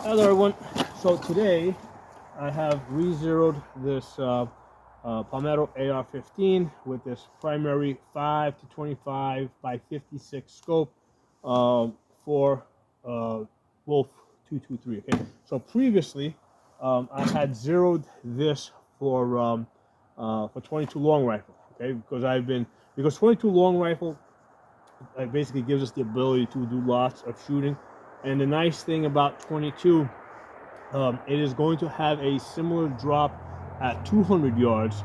Hello everyone. So today I have re-zeroed this Palmetto AR-15 with this primary 5 to 25 by 56 scope for Wolf 223. Okay. So previously I had zeroed this for 22 long rifle. Okay, because 22 long rifle basically gives us the ability to do lots of shooting, and the nice thing about 22. It is going to have a similar drop at 200 yards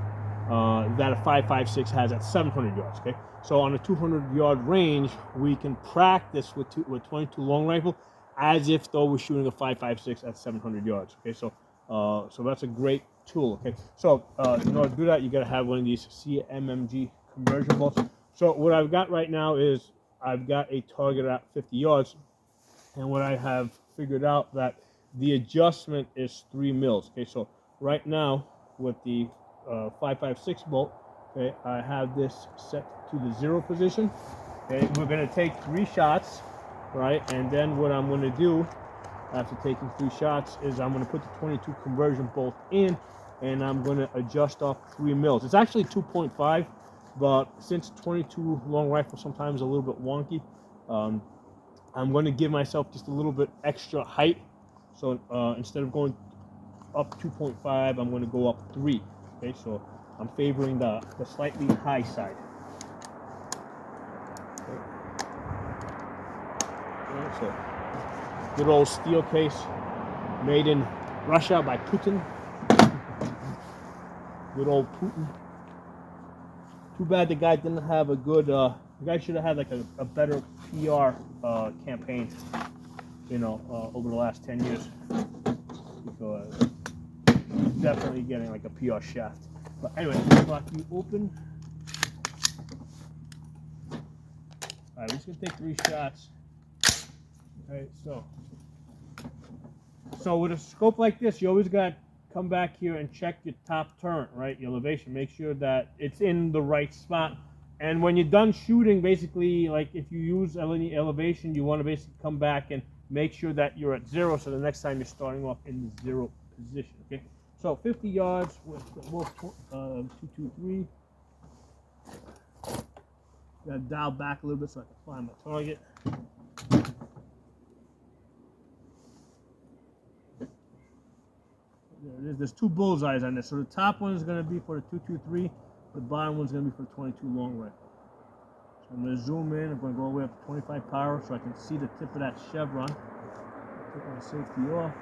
that a 5.56 has at 700 yards. Okay, so on a 200-yard range, we can practice with 22 long rifle as if though we're shooting a 5.56 at 700 yards. Okay, so that's a great tool. Okay, so in order to do that, you got to have one of these CMMG conversion bolts. So what I've got right now is I've got a target at 50 yards, and what I have figured out that the adjustment is 3 mils. Okay, so right now with the 5.56 bolt, okay, I have this set to the 0 position. Okay, we're going to take 3 shots, right? And then what I'm going to do after taking 3 shots is I'm going to put the 22 conversion bolt in, and I'm going to adjust off 3 mils. It's actually 2.5, but since 22 long rifle sometimes a little bit wonky, I'm going to give myself just a little bit extra height. So instead of going up 2.5, I'm going to go up 3. Okay, so I'm favoring the slightly high side. Okay. So good old steel case made in Russia by Putin. Good old Putin. Too bad the guy didn't have a good. The guy should have had like a better PR campaign, over the last 10 years. Because definitely getting like a PR shaft. But anyway, lock you open. Alright, we're just gonna take 3 shots. Alright, so with a scope like this, you always gotta come back here and check your top turn, right? Your elevation. Make sure that it's in the right spot. And when you're done shooting, basically, like if you use any elevation, you want to basically come back and make sure that you're at 0, so the next time you're starting off in the 0 position. Okay. So 50 yards with Wolf 223. Gotta dial back a little bit so I can find my target. There it is. There's 2 bullseyes on this. So the top one is going to be for the 223. The bottom one's going to be for the 22 long rifle. So I'm going to zoom in. I'm going to go all the way up to 25 power so I can see the tip of that chevron. Take my safety off.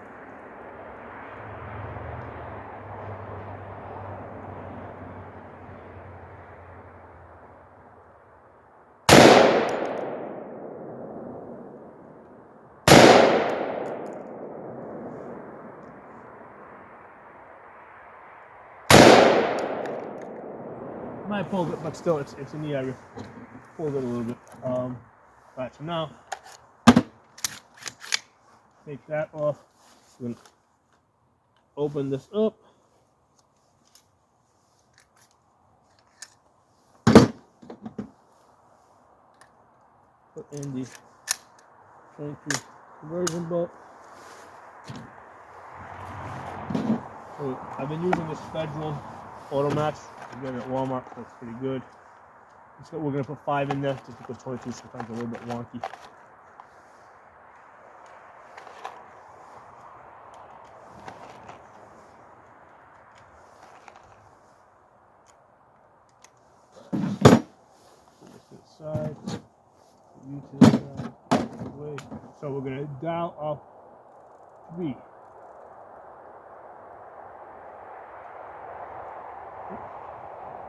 Might pull it, but still, it's in the area. Pulled it a little bit. Alright, so now take that off. I'm gonna open this up. Put in the 22 conversion bolt. So I've been using this Federal auto match. I get it at Walmart, so it's pretty good. So we're going to put 5 in there just because 22 is sometimes a little bit wonky. Put this to the side. You to the side. So we're going to dial up 3.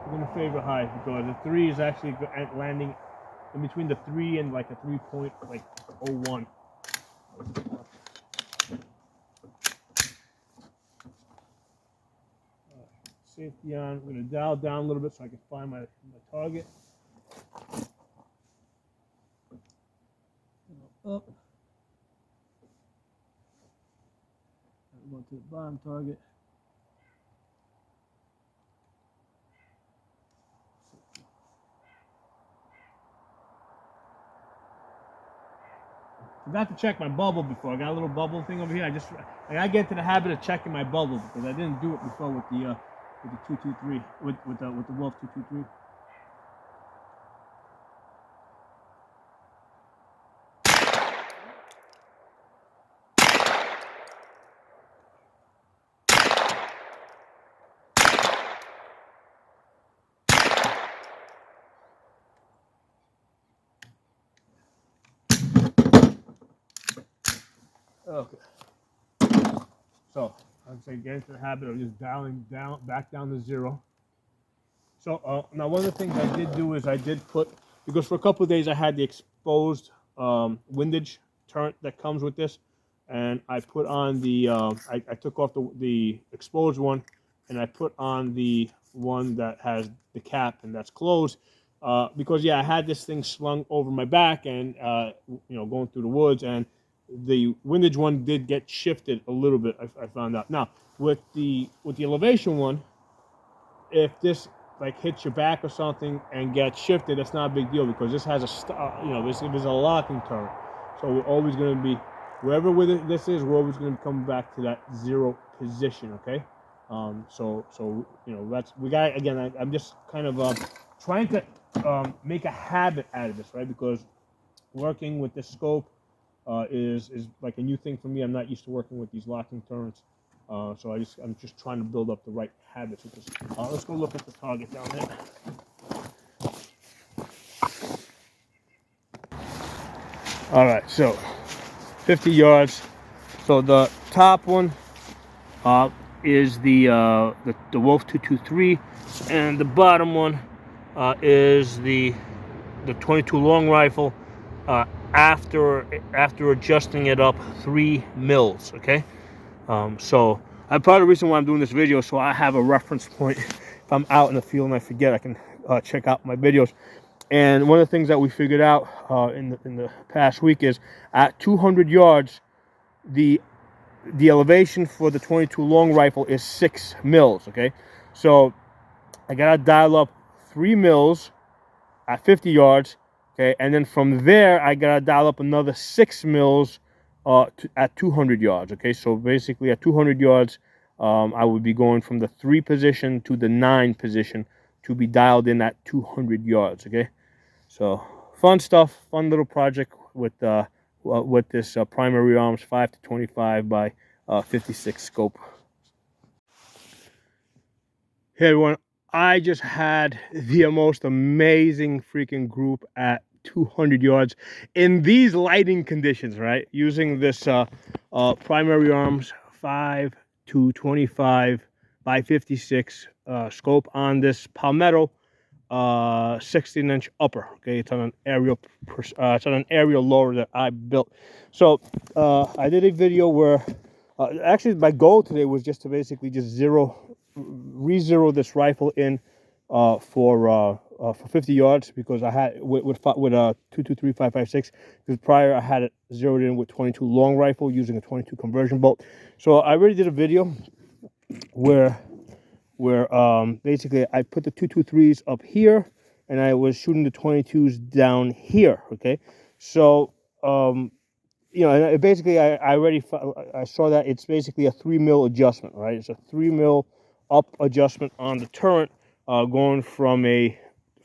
We're going to favor high because the 3 is actually landing in between the 3 and like a 3.01. Safety on. I'm going to dial down a little bit so I can find my target. Up. I'm going to the bottom target. forgot to check my bubble before. I got a little bubble thing over here. I gotta get into the habit of checking my bubble because I didn't do it before with the 223 with the Wolf 223. Okay. So I'd say get into the habit of just dialing back down to 0. So now one of the things I did do is I did put, because for a couple of days I had the exposed windage turret that comes with this, and I put on the I took off the exposed one, and I put on the one that has the cap and that's closed, because yeah, I had this thing slung over my back and going through the woods, and the windage one did get shifted a little bit. I found out. Now with the elevation one, if this like hits your back or something and gets shifted, that's not a big deal because this has there's a locking turret, so we're always going to be wherever this is, we're always going to be coming back to that 0 position. Okay, so that's we got again. I'm just kind of trying to make a habit out of this, right? Because working with this scope is like a new thing for me. I'm not used to working with these locking turrets. So I'm just trying to build up the right habits with this. Let's go look at the target down there. All right, so 50 yards. So the top one is the Wolf 223, and the bottom one is the 22 long rifle. After adjusting it up 3 mils. Okay. So part of the reason why I'm doing this video, so I have a reference point. If I'm out in the field and I forget, I can check out my videos. And one of the things that we figured out in the past week is at 200 yards, the elevation for the 22 long rifle is 6 mils. Okay, so I gotta dial up 3 mils at 50 yards. Okay, and then from there I gotta dial up another 6 mils at 200 yards. Okay, so basically at 200 yards, I would be going from the 3 position to the 9 position to be dialed in at 200 yards. Okay, so fun stuff, fun little project with this primary arms 5 to 25 by 56 scope. Hey everyone, I just had the most amazing freaking group at 200 yards in these lighting conditions, right? Using this primary arms 5 to 25 by 56 scope on this Palmetto 16-inch upper. Okay, it's on an aerial loader that I built. So I did a video where actually my goal today was just to basically just re-zero this rifle in for 50 yards, because I had with 223 5.56, because prior I had it zeroed in with 22 long rifle using a 22 conversion bolt. So I already did a video where basically I put the 223s up here and I was shooting the 22s down here. Okay, so basically I saw that it's basically a 3 mil adjustment, right? It's a 3 mil up adjustment on the turret, going from a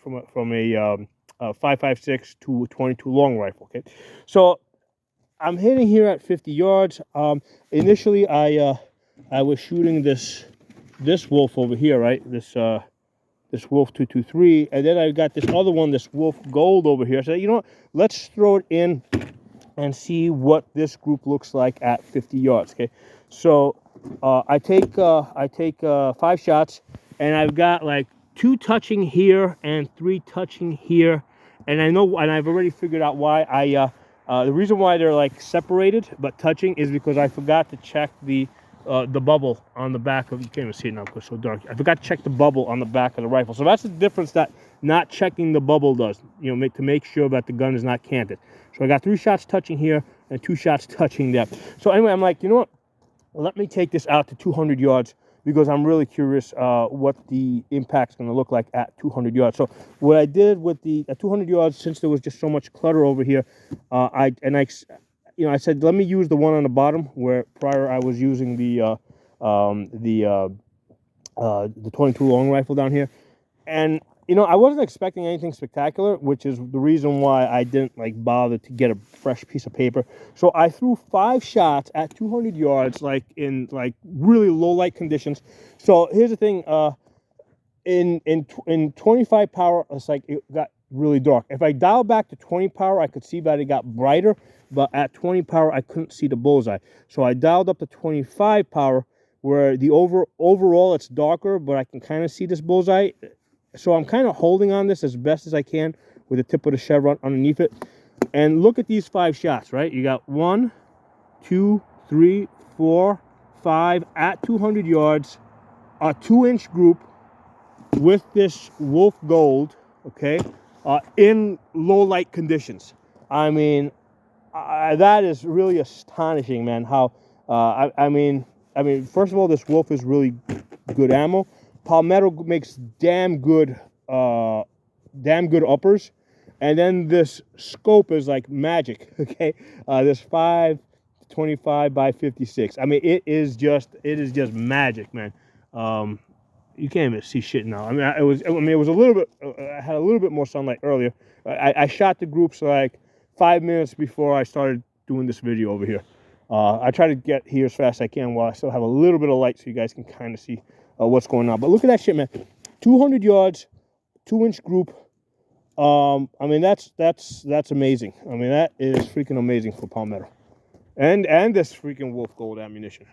5.56 to a 22 long rifle. Okay, so I'm hitting here at 50 yards. Initially I was shooting this wolf over here, right? This Wolf 223, and then I got this other one, this Wolf Gold over here. So you know what? Let's throw it in and see what this group looks like at 50 yards. Okay, so I take 5 shots, and I've got like 2 touching here and 3 touching here, and I've already figured out why. The reason why they're like separated but touching is because I forgot to check the bubble on the back of, you can't even see it now because it's so dark. I forgot to check the bubble on the back of the rifle. So that's the difference that not checking the bubble does, to make sure that the gun is not canted. So I got 3 shots touching here and 2 shots touching there. So anyway, I'm like, you know what? Let me take this out to 200 yards because I'm really curious what the impact's going to look like at 200 yards. So what I did with at 200 yards, since there was just so much clutter over here, you know, I said let me use the one on the bottom where prior I was using the 22 long rifle down here, and you know I wasn't expecting anything spectacular, which is the reason why I didn't like bother to get a fresh piece of paper. So I threw 5 shots at 200 yards, like in like really low light conditions. So here's the thing, in 25 power, it's like it got really dark. If I dial back to 20 power, I could see that it got brighter, but at 20 power, I couldn't see the bullseye. So I dialed up to 25 power, where the overall it's darker, but I can kind of see this bullseye. So I'm kind of holding on this as best as I can with the tip of the chevron underneath it. And look at these 5 shots, right? You got 1, 2, 3, 4, 5 at 200 yards, a 2-inch group with this Wolf Gold, okay, in low light conditions. I mean, that is really astonishing, man. How I mean, first of all, this Wolf is really good ammo. Palmetto makes damn good uppers, and then this scope is like magic. Okay, this 525 by 56. I mean, it is just magic, man. You can't even see shit now. I mean, it was a little bit. I had a little bit more sunlight earlier. I shot the groups like 5 minutes before I started doing this video over here. I try to get here as fast as I can while I still have a little bit of light, so you guys can kind of see what's going on. But look at that shit, man. 200 yards, 2-inch group. I mean, that's amazing. I mean, that is freaking amazing for Palmetto, and this freaking Wolf Gold ammunition.